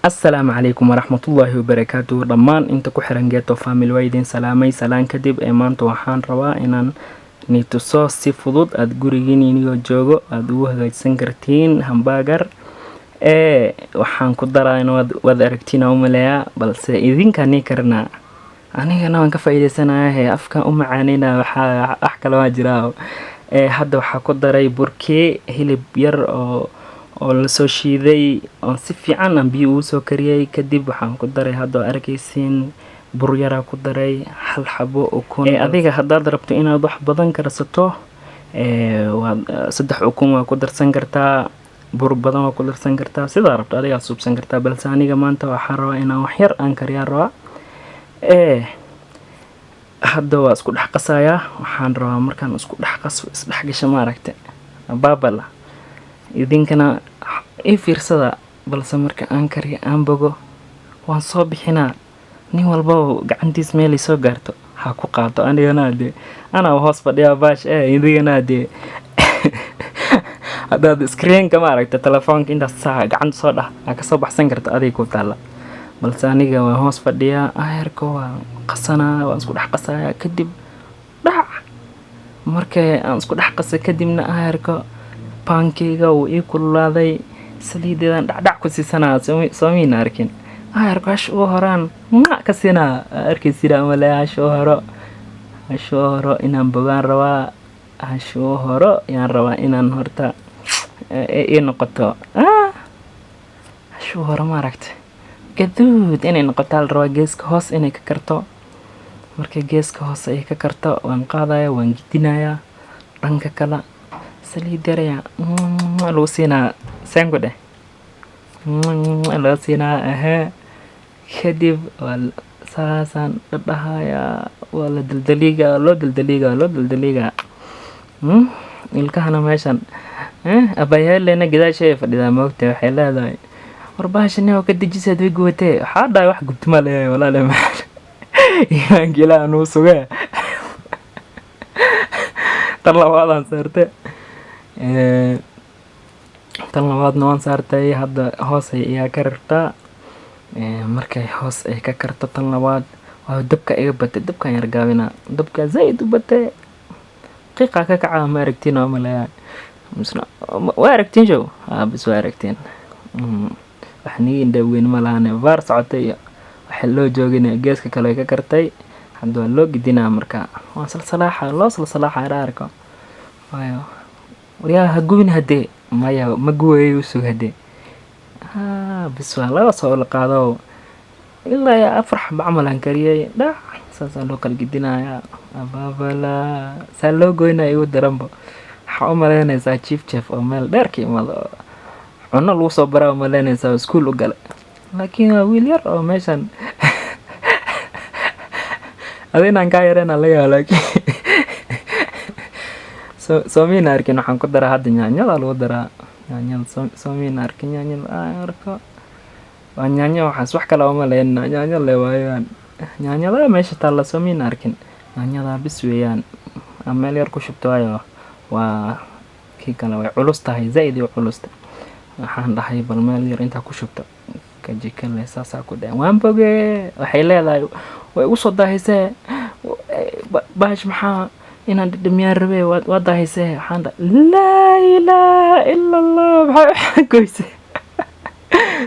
السلام عليكم ورحمة الله وبركاته. دمان انت ku xiran Geto Family waydin salaamay salaan kadib maanta waxaan rabaa inaan nituso si fudud aad gurigiin inigo joogo aad ugu hagaajsan kartiin hamburger waxaan ku daraa wad aragtiin oo maleeya balse idinka ni karna anigana waan ka faa'iideysanahay afka u macaanina waxa kale waa jiraa hadda waxa ku daray burkee hilib yar oo la soo shiiday oo si fiican aan biyo u soo kariyay kadib waxaan ku daray hadda arkaysiin bur yar ku daray hal xabo ukun adiga haddaad rabto inaad wax badan karsato waa saddex ukun waa ku darsan kartaa bur badan waa ku darsan kartaa sida rabto adiga suubsan kartaa balse aniga maanta waxaan rabaa inaan wax yar aan kariyo rabaa hadda waa isku dhex qasayaa waxaan rabaa markaan isku dhex qaso isdhex gasho ma aragtay baabala idinkana fiirsada balse marka aan kariyo aan bogo waan soo bixinaa nin walba gacantiis meel soo gaarto ha ku qaato anigana ana hoos fadhiya baash idigana hadaad screen ka ma aragtay telefoonka inta saa gacan soo dhax ka soo baxsan karto adiga ku taala balse aniga waan hoos fadhiya ayarko waan qasana waan isku dhex qasaya kadib dhac markay aan isku dhex qasay kadibna ayarko pankeyga uu kululaaday saliideedan dhacdhac ku siisanaa soomiin arkin ayarko ash oo horaan ma ka sina arkaysiina walaah ash oo horo inaan bogaan rabaa ash oo horo yaan rabaa inaan horta noqoto ash oo horo ma aragtay gaduud inay noqoto rabaa geeska hoos inay ka karto markay geeska hoos ay ka karto waan qaadaya waan gidinaya dhanka kala saliidaya loo siinaa sangude loo siinaa kadib saasan dhahaya wala daldaliga loo daldaliga ilkahana meeshan abayaalena gidaashay fadhida moogta waxay leedahay warbaahan oo ka dijisaad way guwatay waxa dhaay wax gubtuma leeyahay walaal ma yaan gila anu sugaa talawadan saartay tan labaadna waan saartay hadda hoos ayaa ka rartaa markay hoos ay ka karto tan labaad waa dabka iga batay dabkan yar gaabina dabka zaid u batay qiiqa ka kaca ma aragtiin oo maleeyaa waa aragtiin jow bis waa aragtiin waxni inda weyn ma lahayn vaar socotay waxa loo joogay geeska kale ka kartay hadda loo gidinaa marka waa salsalaaxa arko waayo wariyaha gubin hadee maya ma guweeyo sugade bis waa la soo la qaado ilaa afrax bacmalan kariyay dhac saasa loo kala gidinaya ababala saa loo goynayo daranba waxa u maleynaysaa chef oo meel dheer ka imaado cunno lagu soo baraa maleynaysaa iskuul u galay laakiin wiil yar oo meeshan adinaan ka yareen la yaalo soomiin arkin waxaan ku daraa hadda yaanyada lagu daraa yaanyada soomiin arkin yaanyada arko waa yaanyo waxaas wax kale uma leeyna yaanyo le waayaan yaanyada meesha taala soomiin arkin yaanyada bis weeyaan meel yar ku shubto waa kii kale way culus tahay zaid iyo culus waxaan dhahay bal meel yar inta ku shubto ka jikale saasa ku dhaan waan boge waxay leedahay way u soo daahaysaa baash maxaa inaan dhimiyaan rabay waa daahaysaa waxaan la ilaaha illa allah maxaa goyse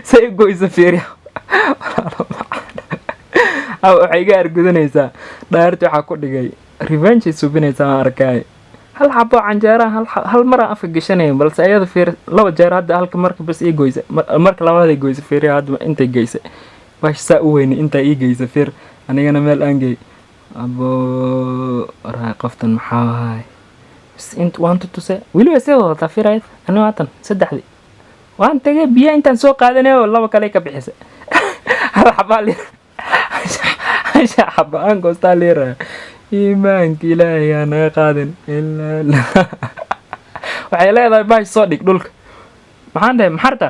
say goyse fiiriyo waxay ga argudanaysaa dhaarti waxa ku dhigay revenge subinaysaa arkay hal xabo canjeera hal mar afka gashanay balse ayada fiir laba jeer hadda halka marka bas ii goyse marka labaad ay goyse fiiriyo hadda intay geysay baash saa u weyn inta ii geysay fiir anigana meel aan geey abo raa qoftan maxaa int waan tutuse wili way soo tafiray anoo atan saddexdi waan tagay biyo intaan soo qaadanay oo laba kale ka bixisay hal xabaali xabaan goosta leeyahay iimaanka ilaahay ana qaadan illa waxay leedahay baash soo dhig dhulka maxaan dhahay maxarta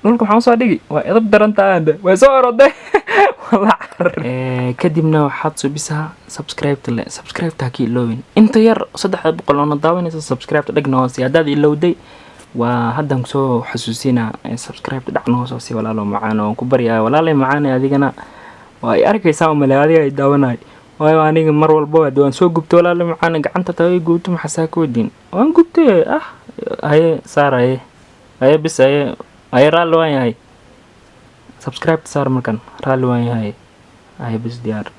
dhulka waxaan soo dhigi waa edab darantaada way soo oroday kadibna waxaad subisaa subscribe ta ki ilowin inta yar 300 oo daawanaysa subscribe ta dhagna hoos hadaad ilowday وهدان سو حسوسينا سبسكرايب دعنا سو سي ولا لو معانا وكبريا ولا لي معانا adigana way arkaysaa malaadiga ay daawanay way aniga mar walba waan soo gubto wala la macaan gacanta taay gubto maxaa ka wadin waan gubtay ay saaray ay bis ay raal waan yahay subscribe saar markan raal waan yahay ay bis diyaar